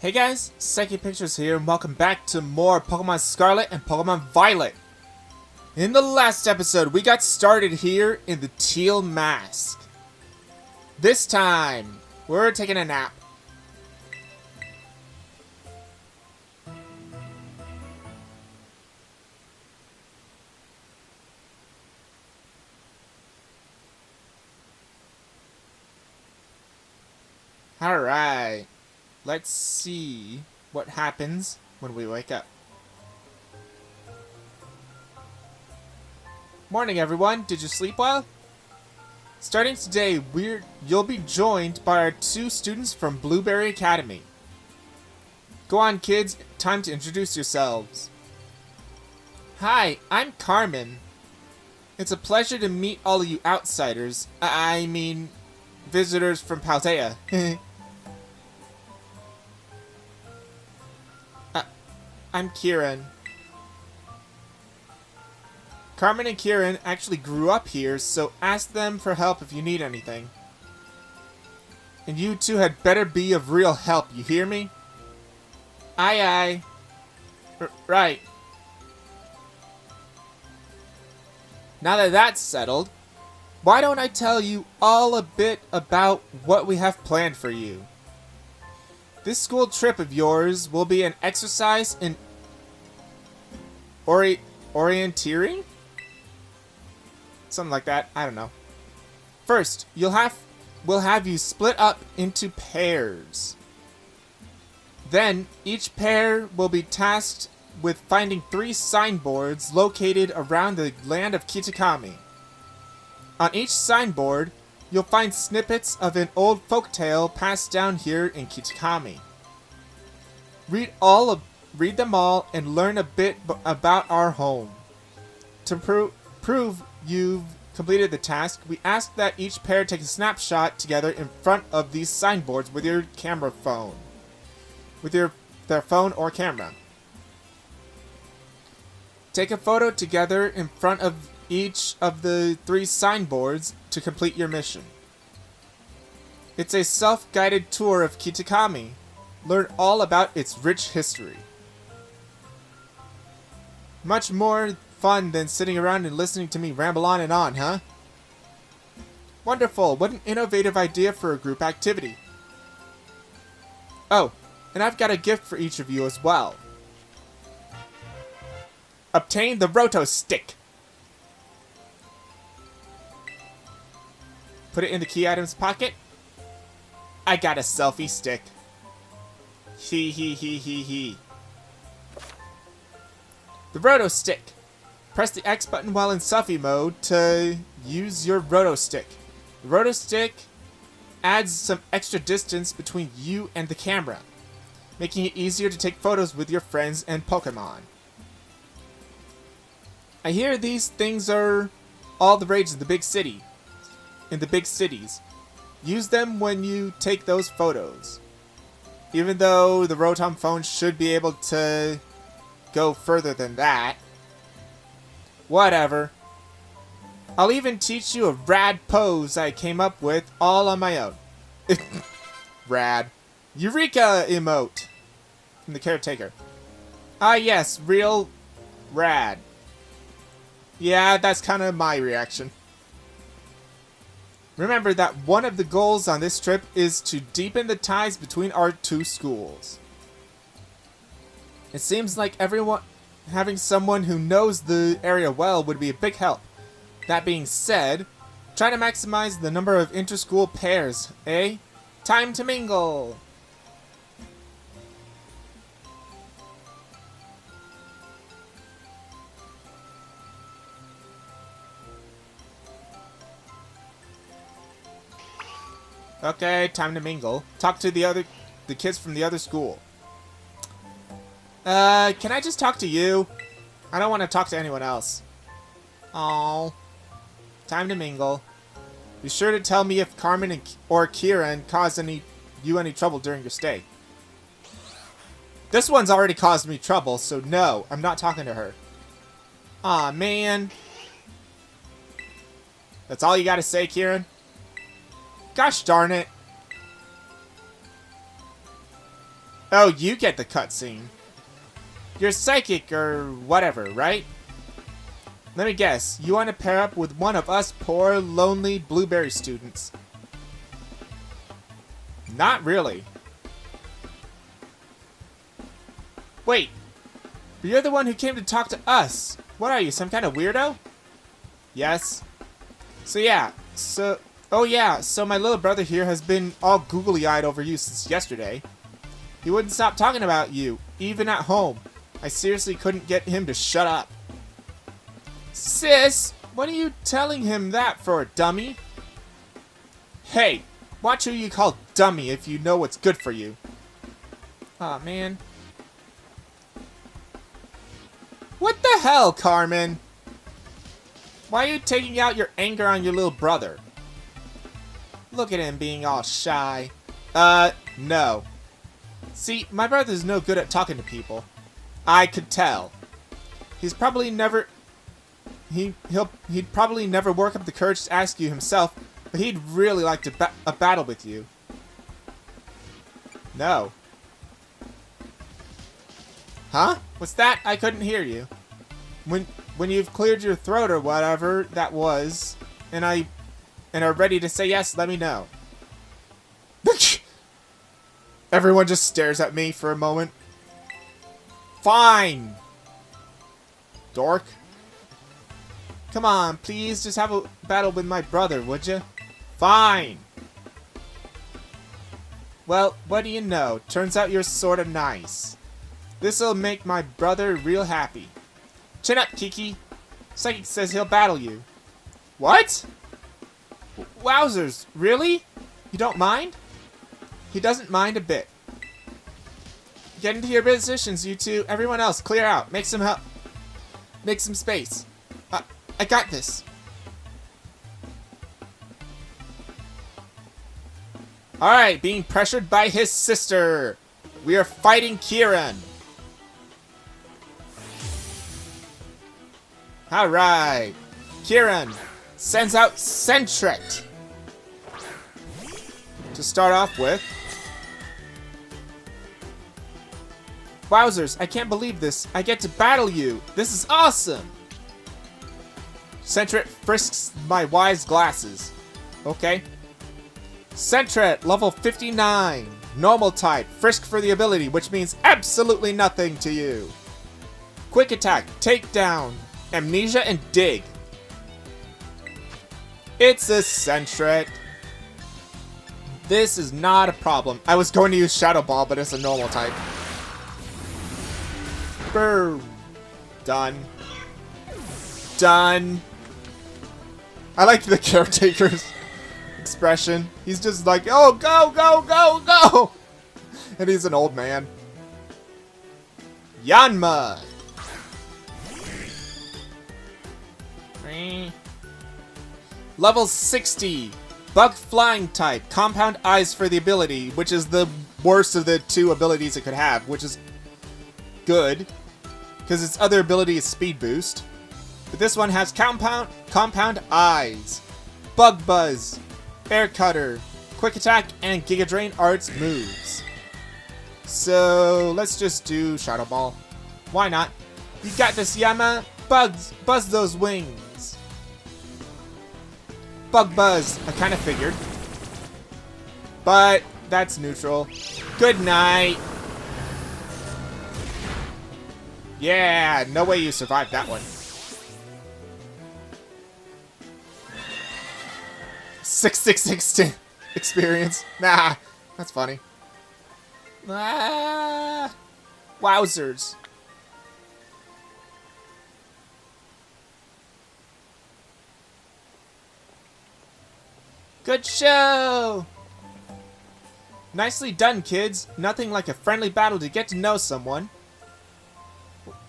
Hey guys, Psychic Pictures here, and welcome back to more Pokemon Scarlet and Pokemon Violet. In the last episode, we got started here in the Teal Mask. This time, we're taking a nap. Alright. Let's see what happens when we wake up. Morning, everyone. Did you sleep well? Starting today, you'll be joined by our two students from Blueberry Academy. Go on, kids. Time to introduce yourselves. Hi, I'm Carmen. It's a pleasure to meet all of you outsiders. I mean, visitors from Paldea. I'm Kieran. Carmen and Kieran actually grew up here, so ask them for help if you need anything. And you two had better be of real help, you hear me? Aye aye. Right. Now that that's settled, why don't I tell you all a bit about what we have planned for you? This school trip of yours will be an exercise in orienteering? Something like that. I don't know. First, we'll have you split up into pairs. Then, each pair will be tasked with finding 3 signboards located around the land of Kitakami. On each signboard, you'll find snippets of an old folktale passed down here in Kitakami. Read them all and learn a bit about our home. To prove you've completed the task, we ask that each pair take a snapshot together in front of these signboards with your camera phone. With their phone or camera. Take a photo together in front of each of the 3 signboards to complete your mission. It's a self-guided tour of Kitakami. Learn all about its rich history. Much more fun than sitting around and listening to me ramble on and on, huh? Wonderful! What an innovative idea for a group activity. Oh, and I've got a gift for each of you as well. Obtain the Roto Stick! Put it in the key items pocket. I got a selfie stick. Hee hee hee hee hee. The Roto Stick. Press the X button while in selfie mode to use your Roto Stick. The Roto Stick adds some extra distance between you and the camera, making it easier to take photos with your friends and Pokemon. I hear these things are all the rage in the big cities. Use them when you take those photos. Even though the Rotom phone should be able to go further than that. Whatever. I'll even teach you a rad pose I came up with all on my own. Rad. Eureka emote. From the caretaker. Ah yes, real rad. Yeah, that's kind of my reaction. Remember that one of the goals on this trip is to deepen the ties between our 2 schools. It seems like having someone who knows the area well would be a big help. That being said, try to maximize the number of inter-school pairs, eh? Time to mingle! Okay, time to mingle. Talk to the kids from the other school. Can I just talk to you? I don't want to talk to anyone else. Oh, time to mingle. Be sure to tell me if Carmen or Kieran caused you any trouble during your stay. This one's already caused me trouble, so no, I'm not talking to her. Aw, man. That's all you gotta say, Kieran? Gosh darn it. Oh, you get the cutscene. You're psychic or whatever, right? Let me guess, you want to pair up with one of us poor, lonely blueberry students. Not really. Wait, but you're the one who came to talk to us. What are you, some kind of weirdo? Yes. So my little brother here has been all googly-eyed over you since yesterday. He wouldn't stop talking about you, even at home. I seriously couldn't get him to shut up. Sis, what are you telling him that for, dummy? Hey, watch who you call dummy if you know what's good for you. Aw, man. What the hell, Carmen? Why are you taking out your anger on your little brother? Look at him being all shy. No. See, my brother's no good at talking to people. I could tell. He'd probably never work up the courage to ask you himself, but he'd really like to a battle with you. No. Huh? What's that? I couldn't hear you. When you've cleared your throat or whatever that was, and are ready to say yes, let me know. Everyone just stares at me for a moment. Fine. Dork. Come on, please, just have a battle with my brother, would you? Fine. Well, what do you know? Turns out you're sorta nice. This'll make my brother real happy. Chin up, Kiki. Psychic says he'll battle you. What? Wowzers, really? You don't mind? He doesn't mind a bit. Get into your positions, you two. Everyone else, clear out. Make some help. Make some space. I got this. Alright, being pressured by his sister. We are fighting Kieran. Alright. Kieran sends out Sentret. To start off with. Wowzers, I can't believe this. I get to battle you. This is awesome. Sentret frisks my wise glasses. Okay. Sentret, level 59. Normal type. Frisk for the ability, which means absolutely nothing to you. Quick attack, takedown, amnesia, and dig. It's a Sentret. This is not a problem. I was going to use Shadow Ball, but it's a normal type. Boom. Done. Done. I like the caretaker's expression. He's just like, oh, go, go, go, go! And he's an old man. Yanma! Level 60. Bug Flying type. Compound Eyes for the ability, which is the worst of the two abilities it could have, which is good, because its other ability is Speed Boost. But this one has Compound Eyes, Bug Buzz, Air Cutter, Quick Attack, and Giga Drain are its moves. So let's just do Shadow Ball. Why not? You got this, Yama. Buzz those wings. Bug Buzz. I kind of figured. But that's neutral. Good night. Yeah, no way you survived that one. 666 experience. Nah, that's funny. Ah, wowzers. Good show! Nicely done, kids. Nothing like a friendly battle to get to know someone.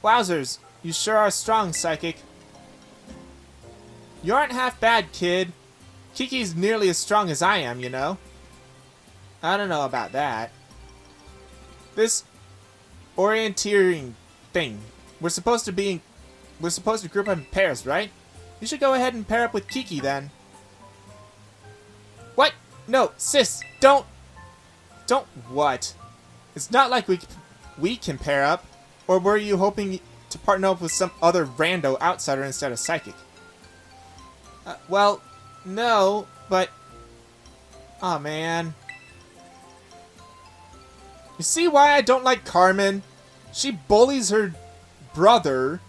Wowzers, you sure are strong, Psychic. You aren't half bad, kid. Kiki's nearly as strong as I am, you know. I don't know about that. This orienteering thing. We're supposed to group up in pairs, right? You should go ahead and pair up with Kiki then. What? No, sis, don't what? It's not like we can pair up. Or were you hoping to partner up with some other rando outsider instead of Psychic? Well, no, but... Aw, man. You see why I don't like Carmen? She bullies her brother,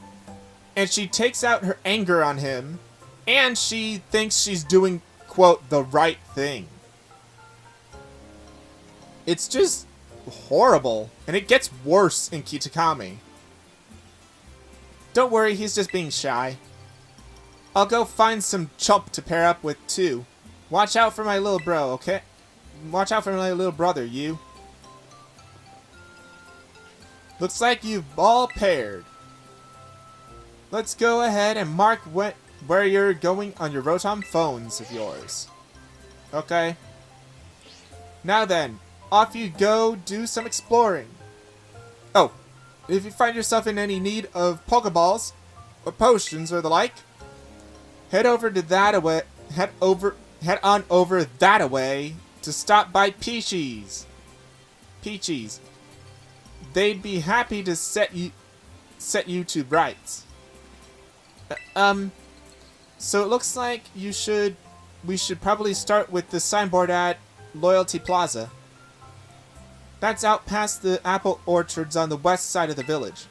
and she takes out her anger on him, and she thinks she's doing, quote, the right thing. It's just horrible, and it gets worse in Kitakami. Don't worry, he's just being shy. I'll go find some chump to pair up with, too. Watch out for my little bro, okay? Watch out for my little brother, you. Looks like you've all paired. Let's go ahead and mark where you're going on your Rotom phones of yours. Okay. Now then, off you go do some exploring. Oh, if you find yourself in any need of Pokeballs or potions or the like, head on over that way to stop by Peachy's. They'd be happy to set you to rights. So it looks like we should probably start with the signboard at Loyalty Plaza. That's out past the apple orchards on the west side of the village.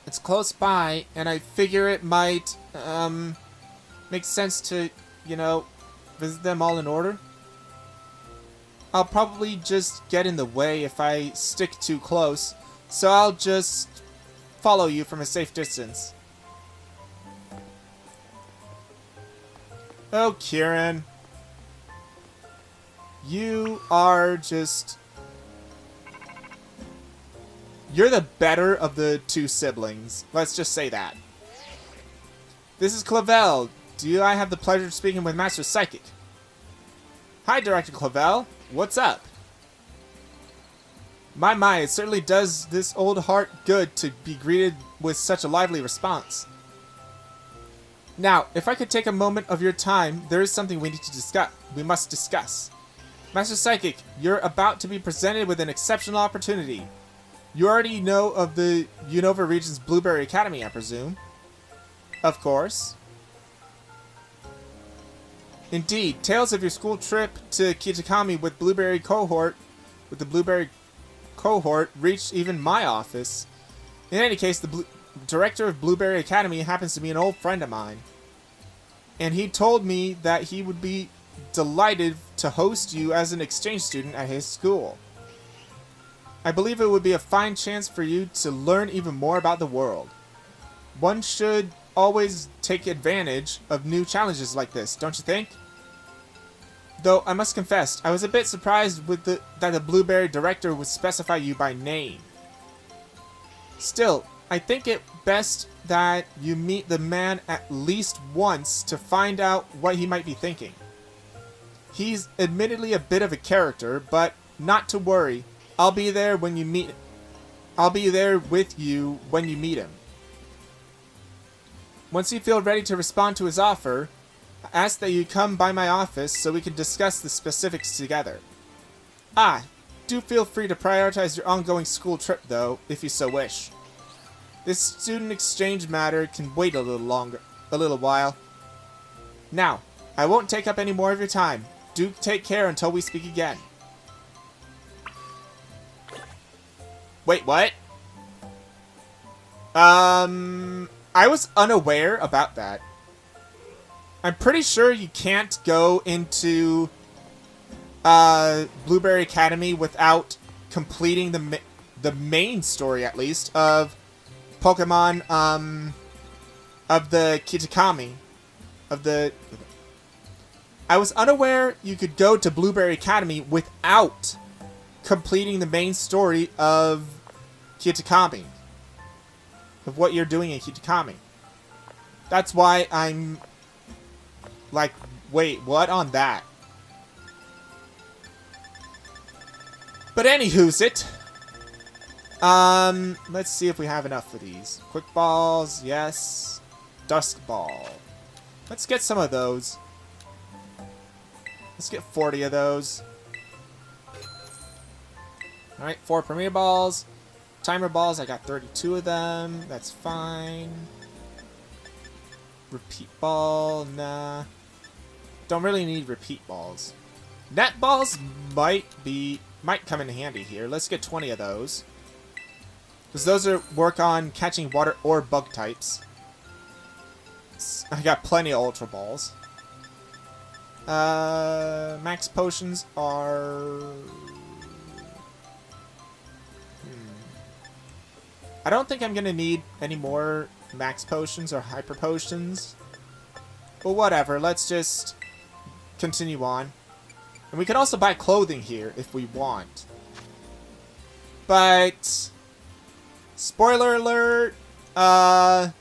It's close by, and I figure it might, make sense to, visit them all in order. I'll probably just get in the way if I stick too close, so I'll just follow you from a safe distance. Oh, Kieran. You are just... You're the better of the two siblings. Let's just say that. This is Clavel. Do I have the pleasure of speaking with Master Psychic? Hi, Director Clavel. What's up? My, it certainly does this old heart good to be greeted with such a lively response. Now, if I could take a moment of your time, there is something we must discuss. Master Psychic, you're about to be presented with an exceptional opportunity. You already know of the Unova region's Blueberry Academy, I presume. Of course. Indeed, tales of your school trip to Kitakami with the Blueberry cohort reached even my office. In any case, the director of Blueberry Academy happens to be an old friend of mine. And he told me that he would be delighted to host you as an exchange student at his school. I believe it would be a fine chance for you to learn even more about the world. One should always take advantage of new challenges like this, don't you think? Though, I must confess, I was a bit surprised with that the Blueberry director would specify you by name. Still, I think it best that you meet the man at least once to find out what he might be thinking. He's admittedly a bit of a character, but not to worry. I'll be there with you when you meet him. Once you feel ready to respond to his offer, ask that you come by my office so we can discuss the specifics together. Do feel free to prioritize your ongoing school trip, though, if you so wish. This student exchange matter can wait a little while. Now, I won't take up any more of your time. Do take care until we speak again. Wait, what? I was unaware about that. I'm pretty sure you can't go into Blueberry Academy without completing the main story, at least, of Pokemon, of the Kitakami. I was unaware you could go to Blueberry Academy without completing the main story of Kitakami. Of what you're doing in Kitakami. That's why I'm like, wait, what on that? But anywho's it. Let's see if we have enough for these. Quick balls, yes. Dusk ball. Let's get some of those. Let's get 40 of those. Alright, 4 Premier Balls. Timer Balls, I got 32 of them. That's fine. Repeat Ball, nah. Don't really need Repeat Balls. Net Balls might come in handy here. Let's get 20 of those. Because those work on catching water or bug types. I got plenty of Ultra Balls. Max Potions are... I don't think I'm going to need any more Max Potions or Hyper Potions. But whatever, let's just continue on. And we can also buy clothing here if we want. But... spoiler alert, the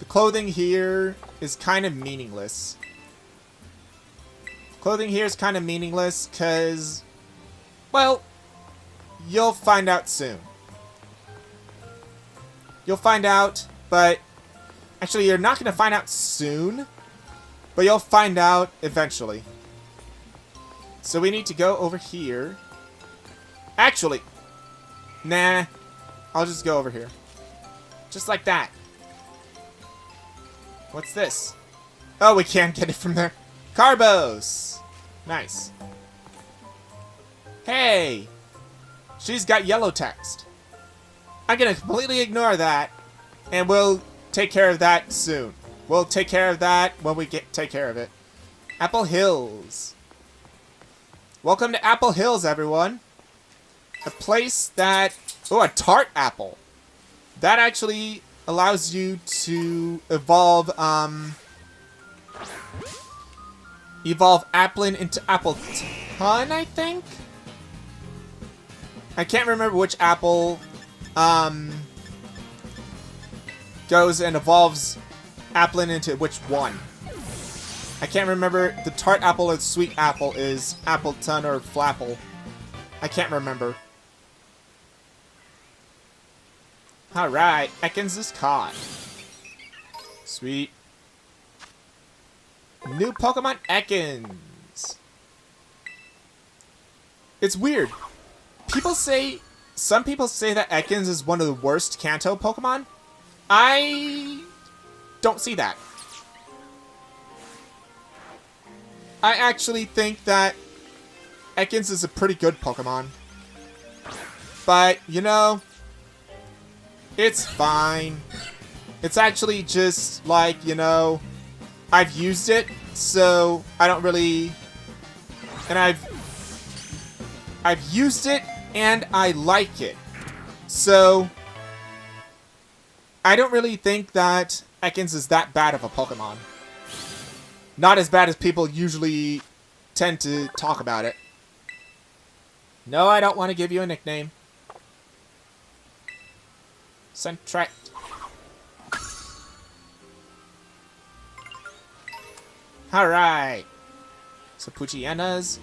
clothing here is kind of meaningless. Clothing here is kind of meaningless because, well, you'll find out soon. You'll find out, but actually you're not going to find out soon, but you'll find out eventually. So we need to go over here. Actually, nah, I'll just go over here. Just like that. What's this? Oh, we can't get it from there. Carbos! Nice. Hey! She's got yellow text. I'm gonna completely ignore that, and we'll take care of that soon. We'll take care of that when we take care of it. Apple Hills. Welcome to Apple Hills, everyone. A place that... oh, a tart apple. That actually allows you to evolve, evolve Applin into Appleton, I think? I can't remember which apple, goes and evolves Applin into which one. I can't remember. The tart apple or the sweet apple is Appleton or Flapple. I can't remember. Alright, Ekans is caught. Sweet. New Pokemon Ekans. It's weird. Some people say that Ekans is one of the worst Kanto Pokemon. I don't see that. I actually think that Ekans is a pretty good Pokemon. But, you know, it's fine. It's actually just like, you know, I've used it, so I don't really... and I've used it, and I like it. So, I don't really think that Ekans is that bad of a Pokemon. Not as bad as people usually tend to talk about it. No, I don't want to give you a nickname. Centret. Alright. So Puchienas.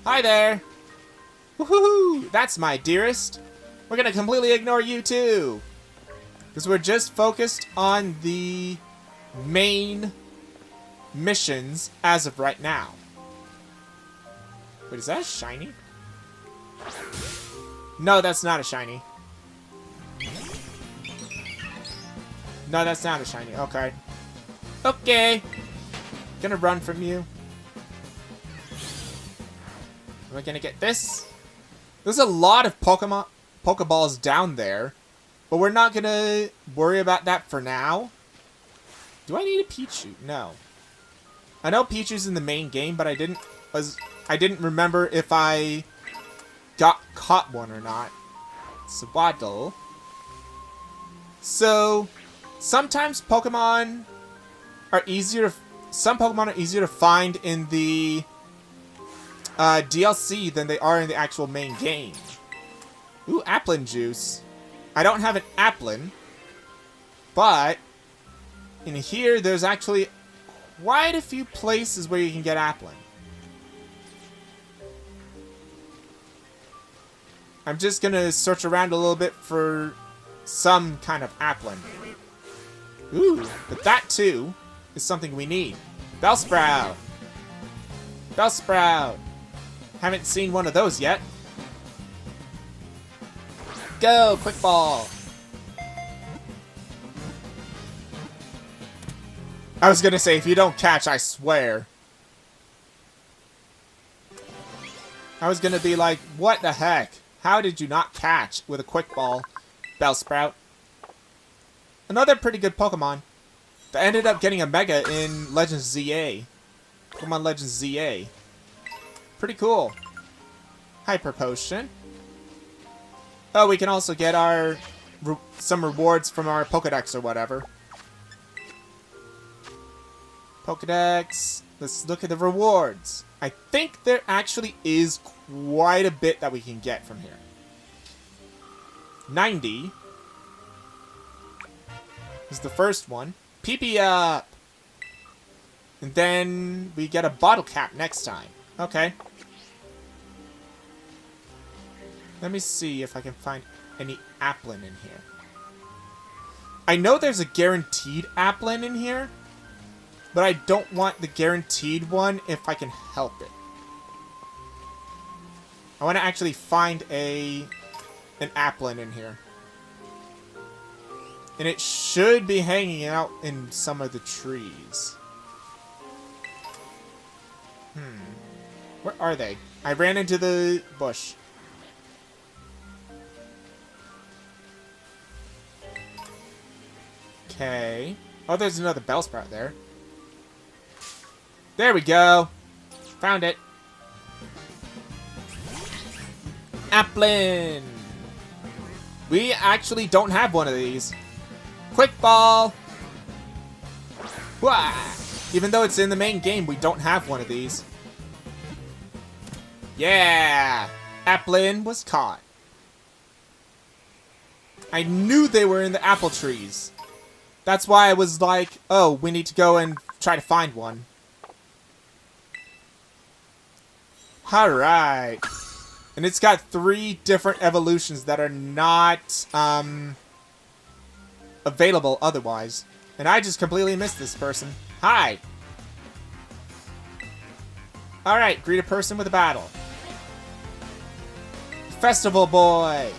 Hi there. Woohoo! That's my dearest. We're gonna completely ignore you too. Because we're just focused on the main missions as of right now. Wait, is that a shiny? No, that's not a shiny. No, that's not a shiny. Okay. Okay. Gonna run from you. Am I gonna get this? There's a lot of Pokeballs down there, but we're not gonna worry about that for now. Do I need a Pichu? No. I know Pichu's in the main game, but I didn't remember if I caught one or not. Swaddle. So, sometimes some Pokemon are easier to find in the DLC than they are in the actual main game. Ooh, Applin juice. I don't have an Applin, but in here there's actually quite a few places where you can get Applin. I'm just gonna search around a little bit for some kind of Applin. Ooh, but that too is something we need. Bellsprout! Bellsprout! Haven't seen one of those yet. Go, quick ball. I was gonna say, if you don't catch, I swear. I was gonna be like, what the heck? How did you not catch with a quick ball, Bellsprout? Another pretty good Pokemon that ended up getting a Mega in Legends ZA. Pokemon Legends ZA. Pretty cool. Hyper Potion. Oh, we can also get our some rewards from our Pokedex or whatever. Pokedex. Let's look at the rewards. I think there actually is quite a bit that we can get from here. 90 is the first one. PP up! And then we get a bottle cap next time. Okay. Let me see if I can find any Applin in here. I know there's a guaranteed Applin in here, but I don't want the guaranteed one if I can help it. I want to actually find an Applin in here. And it should be hanging out in some of the trees. Where are they? I ran into the bush. Okay. Oh, there's another Bellsprout there. There we go. Found it. Applin. We actually don't have one of these. Quick ball. Wah! Even though it's in the main game, we don't have one of these. Yeah! Applin was caught. I knew they were in the apple trees. That's why I was like, oh, we need to go and try to find one. Alright. And it's got 3 different evolutions that are not available otherwise. And I just completely missed this person. Hi! Alright, greet a person with a battle. Festival Boy!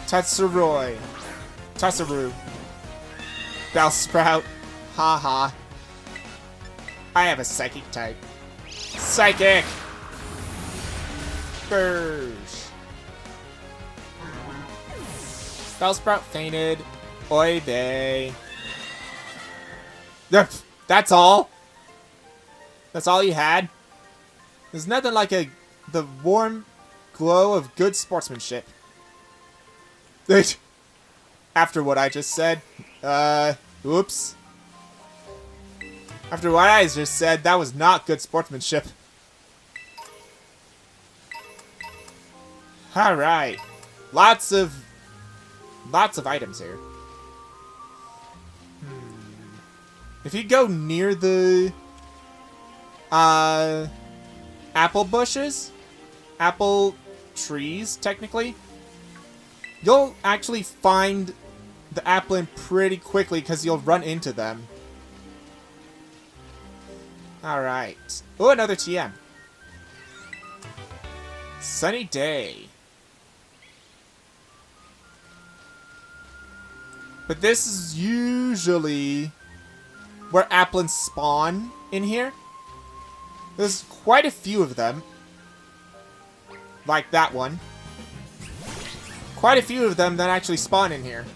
Tatsuroi. Tatsuru. Bellsprout. Haha. I have a psychic type. Psychic! Burst. Bellsprout fainted. Oy vey. That's all? That's all you had? There's nothing like the warm glow of good sportsmanship. After what I just said. Oops. After what I just said, that was not good sportsmanship. Alright. Lots of items here. If you go near the apple bushes, apple trees, technically, you'll actually find the Applin pretty quickly because you'll run into them. Alright. Oh, another TM. Sunny day. But this is usually where Applins spawn in here. There's quite a few of them. Like that one. Quite a few of them that actually spawn in here.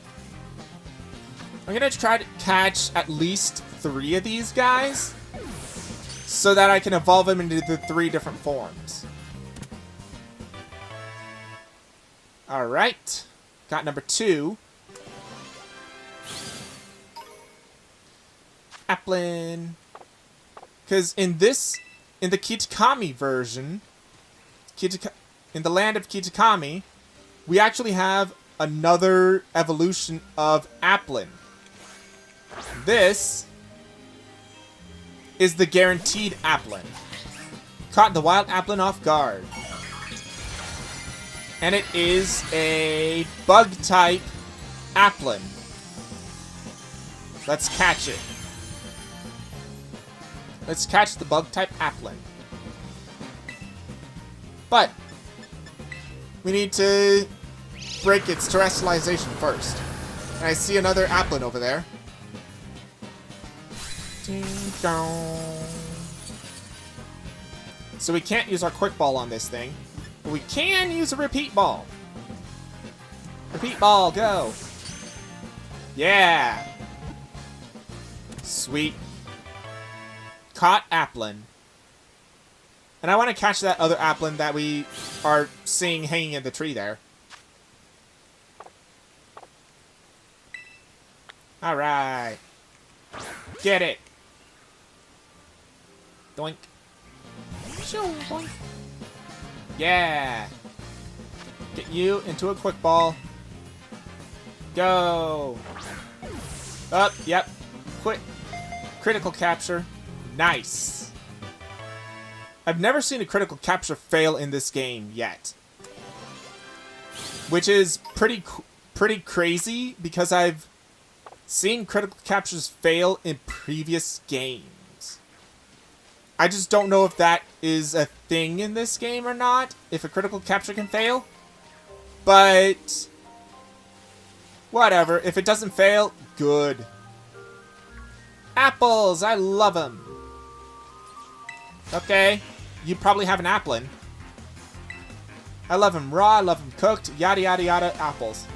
I'm gonna try to catch at least 3 of these guys, so that I can evolve them into the 3 different forms. Alright. Got number 2. Applin. Because in the Kitakami version, in the land of Kitakami, we actually have another evolution of Applin. This is the guaranteed Applin. Caught the wild Applin off guard. And it is a bug-type Applin. Let's catch it. Let's catch the bug-type Applin. But we need to break its terrestrialization first. And I see another Applin over there. So we can't use our quick ball on this thing, but we can use a repeat ball. Repeat ball, go. Yeah. Sweet. Caught Applin. And I want to catch that other Applin that we are seeing hanging in the tree there. Alright. Get it. Doink. Shoo, boink. Yeah. Get you into a quick ball. Go. Up, yep. Quick. Critical capture. Nice. I've never seen a critical capture fail in this game yet. Which is pretty crazy because I've seen critical captures fail in previous games. I just don't know if that is a thing in this game or not, if a critical capture can fail. But whatever, if it doesn't fail, good. Apples, I love them. Okay, you probably have an Applin. I love them raw, I love them cooked, yada yada yada, apples.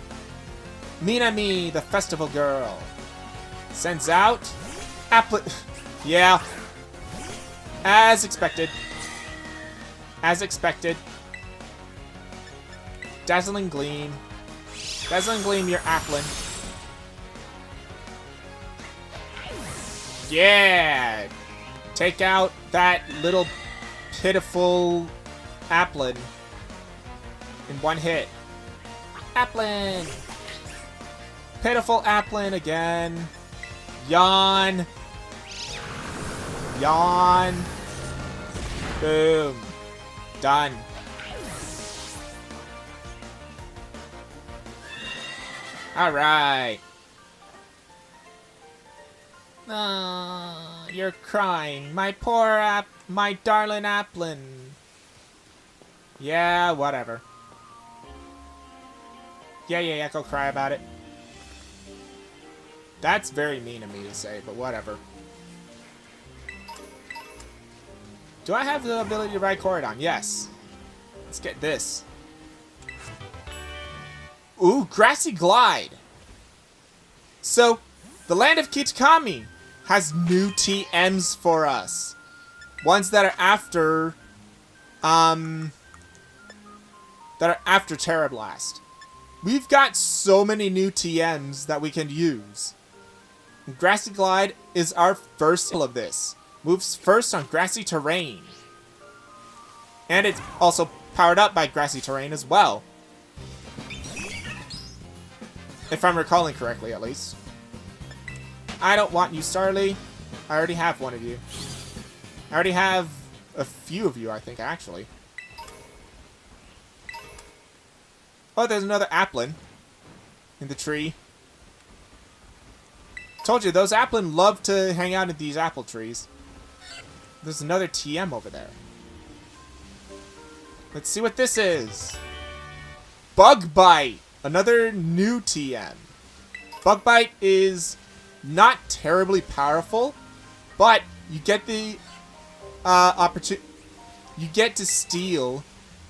Minami, the festival girl. Sends out Applin. Yeah. As expected. As expected. Dazzling Gleam. Dazzling Gleam, your Applin. Yeah! Take out that little pitiful Applin in one hit. Applin! Pitiful Applin again. Yawn. Yawn. Boom. Done. Alright. Oh, you're crying. My poor my darling Applin. Yeah, whatever. Yeah, go cry about it. That's very mean of me to say, but whatever. Do I have the ability to ride Corridon? Yes. Let's get this. Ooh, Grassy Glide. So, the land of Kitakami has new TMs for us. Ones that are after, Terra Blast. We've got so many new TMs that we can use. Grassy Glide is our first of this. Moves first on grassy terrain. And it's also powered up by grassy terrain as well. If I'm recalling correctly, at least. I don't want you, Starly. I already have one of you. I already have a few of you, I think, actually. Oh, there's another Applin in the tree. Told you, those Applin love to hang out in these apple trees. There's another TM over there. Let's see what this is. Bug Bite! Another new TM. Bug Bite is not terribly powerful, but you get the opportunity. You get to steal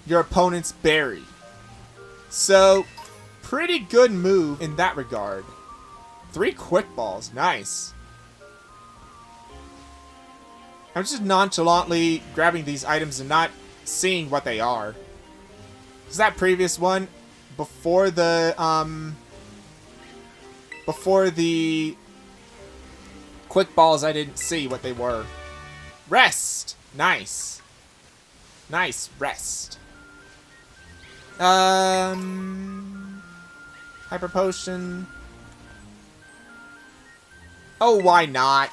your opponent's berry. So, pretty good move in that regard. 3 quick balls, nice. I'm just nonchalantly grabbing these items and not seeing what they are. Because that previous one, before the quick balls, I didn't see what they were. Rest! Nice. Nice, rest. Hyper Potion. Oh, why not?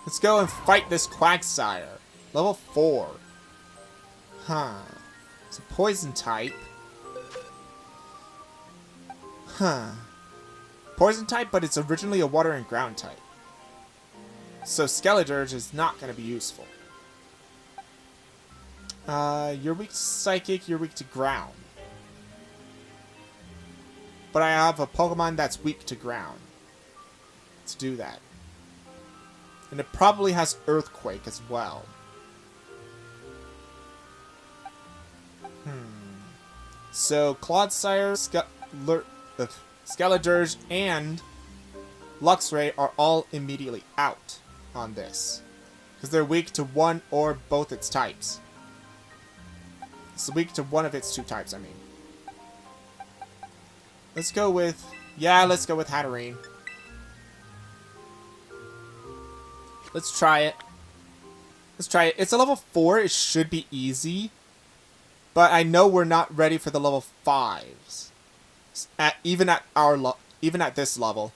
Let's go and fight this Quagsire. Level 4. Huh. It's a poison type. Huh. Poison type, but it's originally a water and ground type. So Skeledirge is not going to be useful. You're weak to psychic, you're weak to ground. But I have a Pokemon that's weak to ground. Let's do that. And it probably has Earthquake as well. So, Clodsire, Skeledirge, and Luxray are all immediately out on this. Because they're weak to one or both its types. It's weak to one of its two types, I mean. Let's go with... Yeah, let's go with Hatterene. Let's try it. Let's try it. It's a level 4. It should be easy. But I know we're not ready for the level 5s. Even at this level.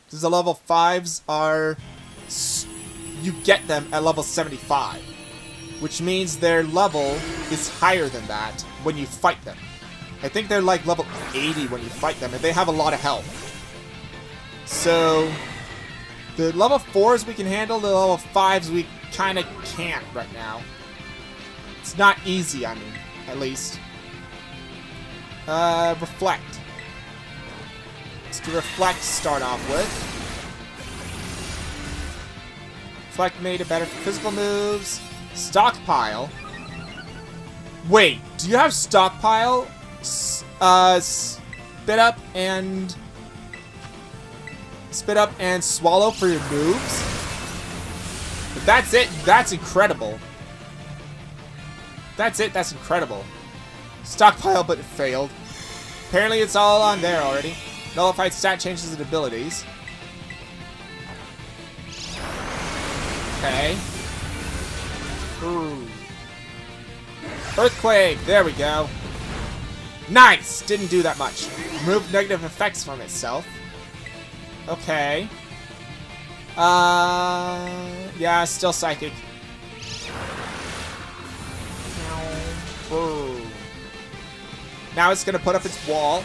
Because the level 5s are... You get them at level 75. Which means their level is higher than that when you fight them. I think they're like level 80 when you fight them, and they have a lot of health. So... The level 4s we can handle, the level 5s we kind of can't right now. It's not easy, I mean. At least. Reflect. Let's do Reflect to start off with. Reflect made it better for physical moves. Stockpile. Wait, do you have Stockpile? Spit up and Swallow for your moves? If that's it, that's incredible. That's it, that's incredible. Stockpile, but it failed. Apparently it's all on there already. Nullified stat changes and abilities. Okay. Ooh. Earthquake, there we go. Nice! Didn't do that much. Remove negative effects from itself. Okay. Yeah, still psychic. Ooh. Now it's gonna put up its wall.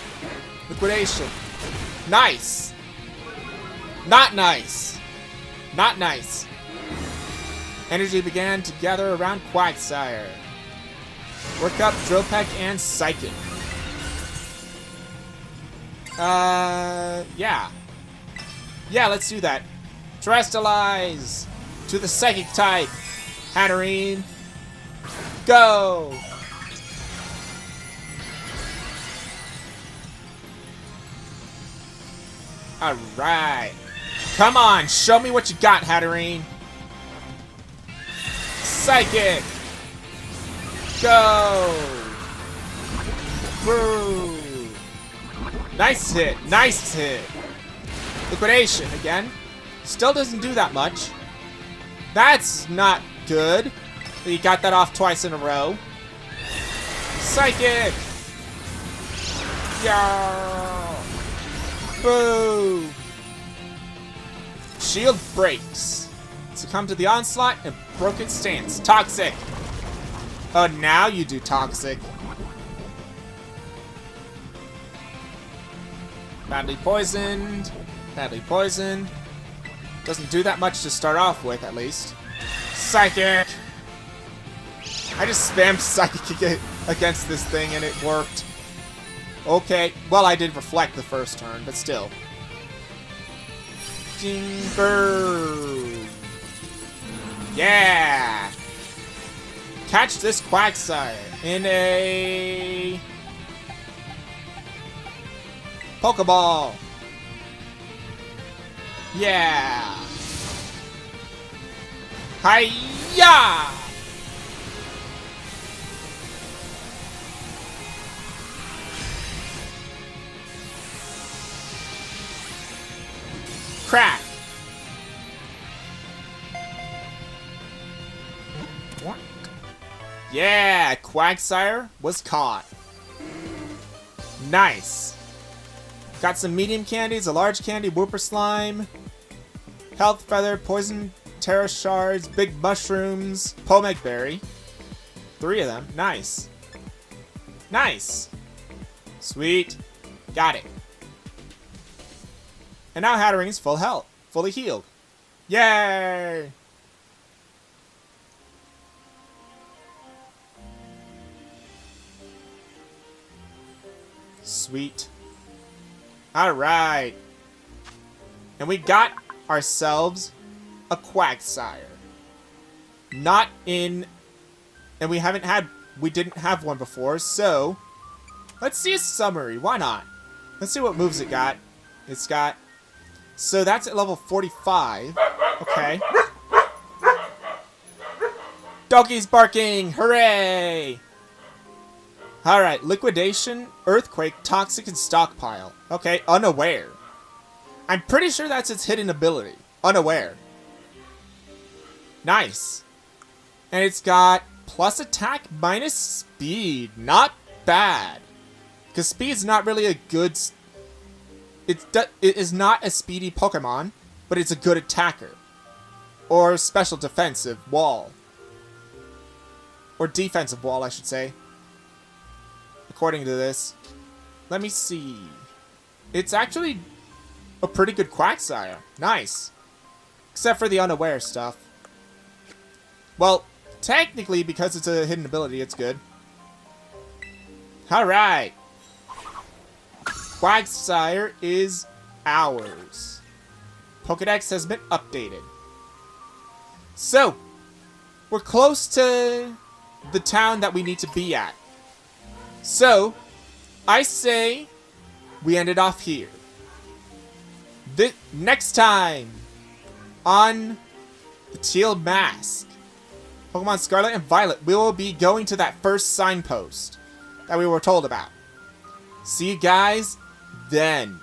Liquidation. Nice! Not nice! Not nice. Energy began to gather around Quagsire. Work up Drill Peck and Psychic. Yeah. Yeah, let's do that. Terrestrialize! To the Psychic type! Hatterene! Go! Alright. Come on, show me what you got, Hatterene. Psychic! Go! Woo! Nice hit, nice hit. Liquidation again. Still doesn't do that much. That's not good. You got that off twice in a row. Psychic! Yeah! Boo! Shield breaks. Succumb to the onslaught and broke its stance. Toxic! Oh, now you do toxic. Badly poisoned. Badly poisoned. Doesn't do that much to start off with, at least. Psychic! I just spammed Psychic against this thing and it worked. Okay, well I did Reflect the first turn, but still. Jingle! Yeah! Catch this Quagsire in a... Pokeball! Yeah! Hi-ya! Crack! What? Yeah! Quagsire was caught. Nice! Got some medium candies, a large candy, Whooper Slime, Health Feather, Poison Terra Shards, Big Mushrooms, Pomeg Berry. 3 of them. Nice. Nice! Sweet. Got it. And now Hatterene's full health. Fully healed. Yay! Sweet. Alright. And we got ourselves a Quagsire. Not in... And we didn't have one before, so... Let's see a summary. Why not? Let's see what moves it got. It's got... So that's at level 45. Okay. Doggy's barking! Hooray! Alright, Liquidation, Earthquake, Toxic, and Stockpile. Okay, Unaware. I'm pretty sure that's its hidden ability. Unaware. Nice. And it's got plus attack minus speed. Not bad. Because speed's not really a good... It is not a speedy Pokemon, but it's a good attacker. Or special defensive wall. Or defensive wall, I should say. According to this. Let me see. It's actually a pretty good Quagsire. Nice. Except for the unaware stuff. Well, technically, because it's a hidden ability, it's good. Alright. Quagsire is ours. Pokedex has been updated. So, we're close to the town that we need to be at. So, I say we end it off here. Next time on the Teal Mask, Pokemon Scarlet and Violet, we will be going to that first signpost that we were told about. See you guys then.